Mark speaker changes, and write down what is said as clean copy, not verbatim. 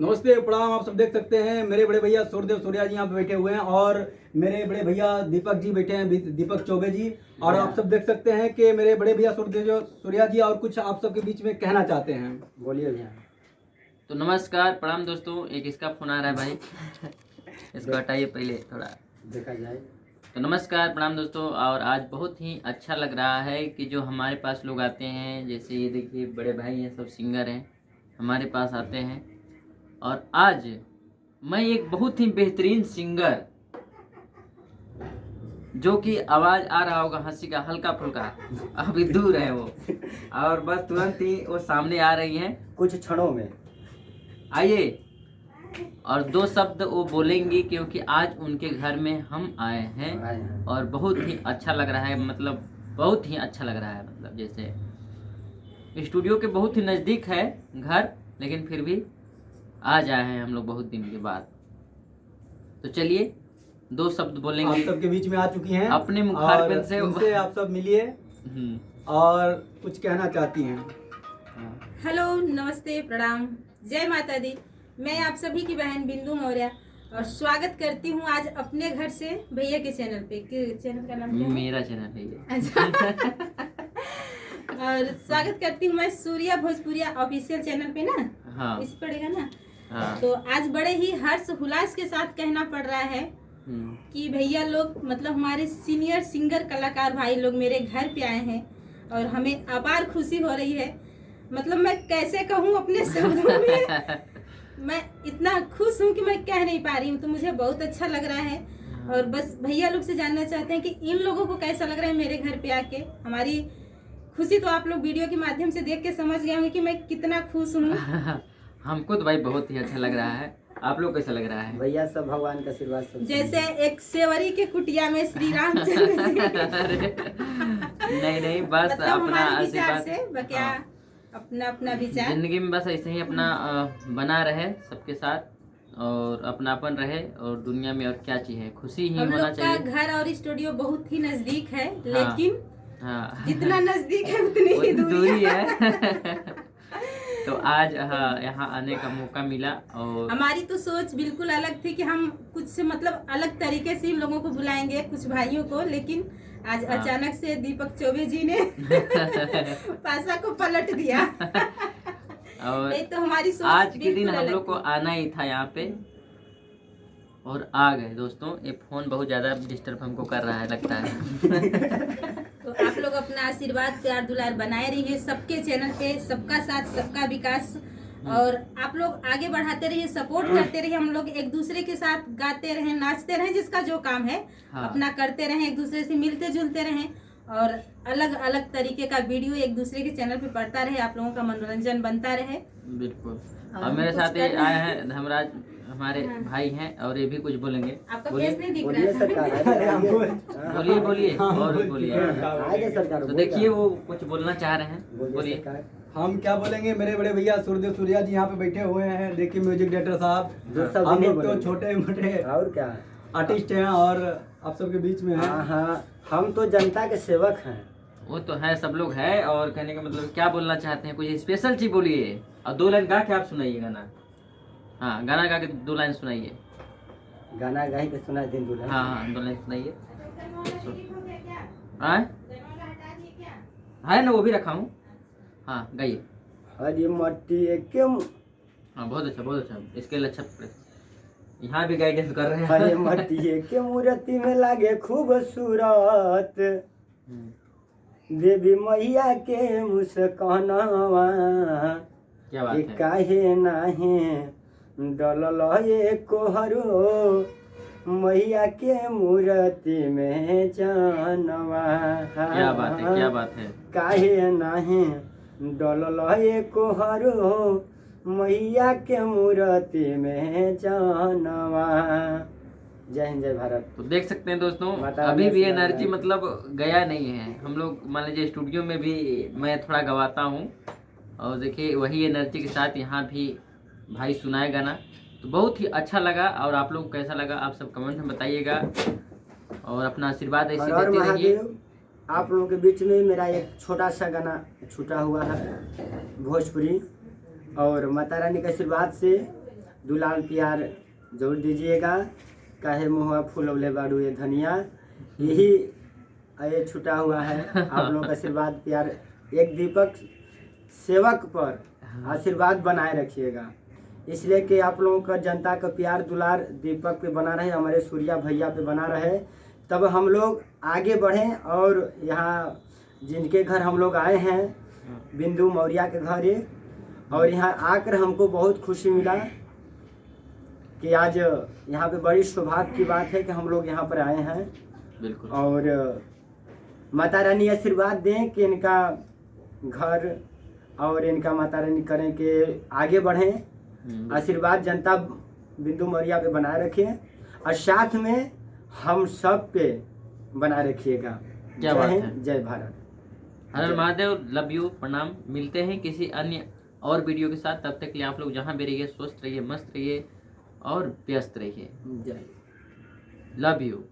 Speaker 1: नमस्ते प्रणाम। आप सब देख सकते हैं मेरे बड़े भैया सूर्यदेव सूर्या जी यहाँ पे बैठे हुए हैं और मेरे बड़े भैया दीपक जी बैठे हैं, दीपक चौबे जी। और आप सब देख सकते हैं कि मेरे बड़े भैया सूर्यदेव सूर्या जी और कुछ आप सबके बीच में कहना चाहते हैं। बोलिए भैया।
Speaker 2: तो नमस्कार प्रणाम दोस्तों। एक इसका फोन आ रहा है भाई इसको हटाइए पहले थोड़ा
Speaker 1: देखा जाए।
Speaker 2: तो नमस्कार प्रणाम दोस्तों। और आज बहुत ही अच्छा लग रहा है कि जो हमारे पास लोग आते हैं, जैसे ये देखिए बड़े भाई हैं, सब सिंगर हैं, हमारे पास आते हैं। और आज मैं एक बहुत ही बेहतरीन सिंगर, जो कि आवाज़ आ रहा होगा हंसी का हल्का फुल्का, अभी दूर है वो, और बस तुरंत ही वो सामने आ रही हैं
Speaker 1: कुछ क्षणों में।
Speaker 2: आइए और दो शब्द वो बोलेंगी, क्योंकि आज उनके घर में हम आए हैं और बहुत ही अच्छा लग रहा है। मतलब बहुत ही अच्छा लग रहा है, मतलब जैसे स्टूडियो के बहुत ही नज़दीक है घर, लेकिन फिर भी आज आए हैं हम लोग बहुत दिन के बाद। तो चलिए दो शब्द बोलेंगे।
Speaker 1: आप सबके बीच में आ चुकी हैं
Speaker 2: अपने मुखारबिन से
Speaker 1: उनसे आप सब मिलिए और कुछ कहना चाहती हैं।
Speaker 3: हेलो, नमस्ते, प्रणाम, जय माता दी। मैं आप सभी की बहन बिंदु मौर्य और स्वागत करती हूँ आज अपने घर से भैया के चैनल पे। चैनल का नाम क्या है?
Speaker 2: मेरा चैनल है ये।
Speaker 3: अच्छा और स्वागत करती हूँ मैं सूर्या भोजपुरिया ऑफिशियल चैनल पे ना।
Speaker 2: हाँ।
Speaker 3: इस पड़ेगा ना।
Speaker 2: हाँ।
Speaker 3: तो आज बड़े ही हर्ष हुलास के साथ कहना पड़ रहा है कि भैया लोग, मतलब हमारे सीनियर सिंगर कलाकार भाई लोग मेरे घर पे आए हैं और हमें अपार खुशी हो रही है। मतलब मैं कैसे कहूँ अपने शब्दों में, मैं इतना खुश हूँ कि मैं कह नहीं पा रही हूँ। तो मुझे बहुत अच्छा लग रहा है और बस भैया लोग से जानना चाहते हैं कि इन लोगों को कैसा लग रहा है मेरे घर पे आके। हमारी खुशी तो आप लोग वीडियो के माध्यम से देख के समझ गए होंगे कि मैं कितना खुश हूँ।
Speaker 2: हमको तो भाई बहुत ही अच्छा लग रहा है। आप लोग कैसा लग रहा है?
Speaker 1: भैया सब भगवान का आशीर्वाद सब।
Speaker 3: जैसे एक सेवरी के कुटिया में श्री रामचंद्र जी।
Speaker 2: नहीं बस
Speaker 3: मतलब
Speaker 2: अपना
Speaker 3: हमारे विचार
Speaker 2: आशीर्वाद
Speaker 3: से बकिया अपना अपना विचार
Speaker 2: जिंदगी में बस ऐसे ही अपना बना रहे सबके साथ और अपनापन रहे, और दुनिया में और क्या चाहिए, खुशी ही
Speaker 3: हम
Speaker 2: होना
Speaker 3: लोग का
Speaker 2: चाहिए।
Speaker 3: घर और स्टूडियो बहुत ही नजदीक है, लेकिन
Speaker 2: हाँ
Speaker 3: जितना नजदीक है उतनी ही दूरी
Speaker 2: है। तो आज हाँ यहाँ आने का मौका मिला और
Speaker 3: हमारी तो सोच बिल्कुल अलग थी कि हम कुछ मतलब अलग तरीके से इन लोगों को बुलाएंगे, कुछ भाइयों को, लेकिन आज अचानक से दीपक चौबे जी ने पासा को पलट दिया।
Speaker 2: और
Speaker 3: नहीं तो हमारी सोच
Speaker 2: आज के दिन हम
Speaker 3: अलग
Speaker 2: लोग को
Speaker 3: थी।
Speaker 2: आना ही था यहाँ पे और आ गए। दोस्तों ये फोन बहुत ज्यादा डिस्टर्ब हमको कर रहा है लगता है।
Speaker 3: तो आप लोग अपना आशीर्वाद प्यार दुलार बनाए रहिए सबके चैनल पे। सबका साथ सबका विकास, और आप लोग आगे बढ़ाते रहिए, सपोर्ट करते रहिए। हम लोग एक दूसरे के साथ गाते रहें, नाचते रहें, जिसका जो काम है अपना करते रहें, एक दूसरे से मिलते जुलते रहें और अलग अलग तरीके का वीडियो एक दूसरे के चैनल पे पड़ता रहे, आप लोगों का मनोरंजन बनता रहे।
Speaker 2: बिल्कुल। और मेरे साथ ये आए हैं धर्मराज, हमारे भाई हैं, और ये भी कुछ बोलेंगे।
Speaker 3: आपका फेस नहीं दिख रहा था।
Speaker 2: बोलिए बोलिए और बोलिए। तो देखिए वो कुछ बोलना चाह रहे हैं, बोलिए।
Speaker 1: हम क्या बोलेंगे, मेरे बड़े भैया सूर्यदेव सूर्या जी यहाँ पे बैठे हुए हैं। देखिए म्यूजिक डायरेक्टर साहब, हम लोग तो छोटे मोटे और क्या आर्टिस्ट हैं और आप सबके बीच में हैं। हाँ, हम तो जनता के सेवक हैं।
Speaker 2: वो तो है, सब लोग है। और कहने का मतलब क्या बोलना चाहते हैं, कुछ स्पेशल चीज बोलिए और दो लाइन गा के आप सुनाइए गाना। हाँ, गाना गा के दो लाइन सुनाइए।
Speaker 1: गाना गा के सुना दिन दो लाइन।
Speaker 2: हाँ दो लाइन सुनाइए। है ना, वो भी रखा हूँ। हाँ गाइए।
Speaker 1: अरे मट्टी क्यों।
Speaker 2: हाँ बहुत अच्छा बहुत अच्छा, इसके लिए अच्छा यहाँ भी गाइडेंस कर रहे हैं।
Speaker 1: अरे मट्टी के मूर्ति में लागे खूबसूरत, देवी मैया के मुस्कानवा,
Speaker 2: क्या बात है।
Speaker 1: काहे नाहे डलल कोहरो मैया के मूर्ति में जानवा।
Speaker 2: क्या बात है, क्या बात है।
Speaker 1: काहे नाहे डलल कोहरो मैया के मूर्ति में जानवा। जय हिंद जय भारत।
Speaker 2: तो देख सकते हैं दोस्तों, अभी भी एनर्जी मतलब गया नहीं है। हम लोग मान लीजिए स्टूडियो में भी मैं थोड़ा गवाता हूँ और देखिए वही एनर्जी के साथ यहाँ भी भाई सुनाए गाना। तो बहुत ही अच्छा लगा। और आप लोग कैसा लगा आप सब कमेंट में बताइएगा और अपना आशीर्वाद ऐसे देते रहिए।
Speaker 1: आप लोगों के बीच में मेरा एक छोटा सा गाना छूटा हुआ है भोजपुरी, और माता रानी के आशीर्वाद से
Speaker 4: दुलार प्यार जरूर दीजिएगा। काहे मुँह फूलौले बाड़ू ये धनिया, यही ये छुटा हुआ है। आप लोगों का आशीर्वाद प्यार एक दीपक सेवक पर आशीर्वाद बनाए रखिएगा, इसलिए कि आप लोगों का जनता का प्यार दुलार दीपक पे बना रहे, हमारे सूर्या भैया पे बना रहे, तब हम लोग आगे बढ़ें। और यहाँ जिनके घर हम लोग आए हैं, बिंदु मौर्या के घर ये, और यहाँ आकर हमको बहुत खुशी मिला कि आज यहाँ पे बड़ी सौभाग्य की बात है कि हम लोग यहाँ पर आए हैं।
Speaker 2: बिल्कुल।
Speaker 4: और माता रानी आशीर्वाद दें कि इनका घर और इनका माता रानी करें कि आगे बढ़ें। आशीर्वाद जनता बिंदु मौर्या पे बनाए रखें और साथ में हम सब पे बनाए रखिएगा।
Speaker 2: क्या
Speaker 4: जय
Speaker 2: बात
Speaker 4: हिंद,
Speaker 2: है।
Speaker 4: जय भारत।
Speaker 2: हर हर महादेव, लव यू, प्रणाम। मिलते हैं किसी अन्य और वीडियो के साथ, तब तक के लिए आप लोग जहाँ भी रहिए स्वस्थ रहिए, मस्त रहिए और व्यस्त रहिए।
Speaker 4: जय।
Speaker 2: Love you.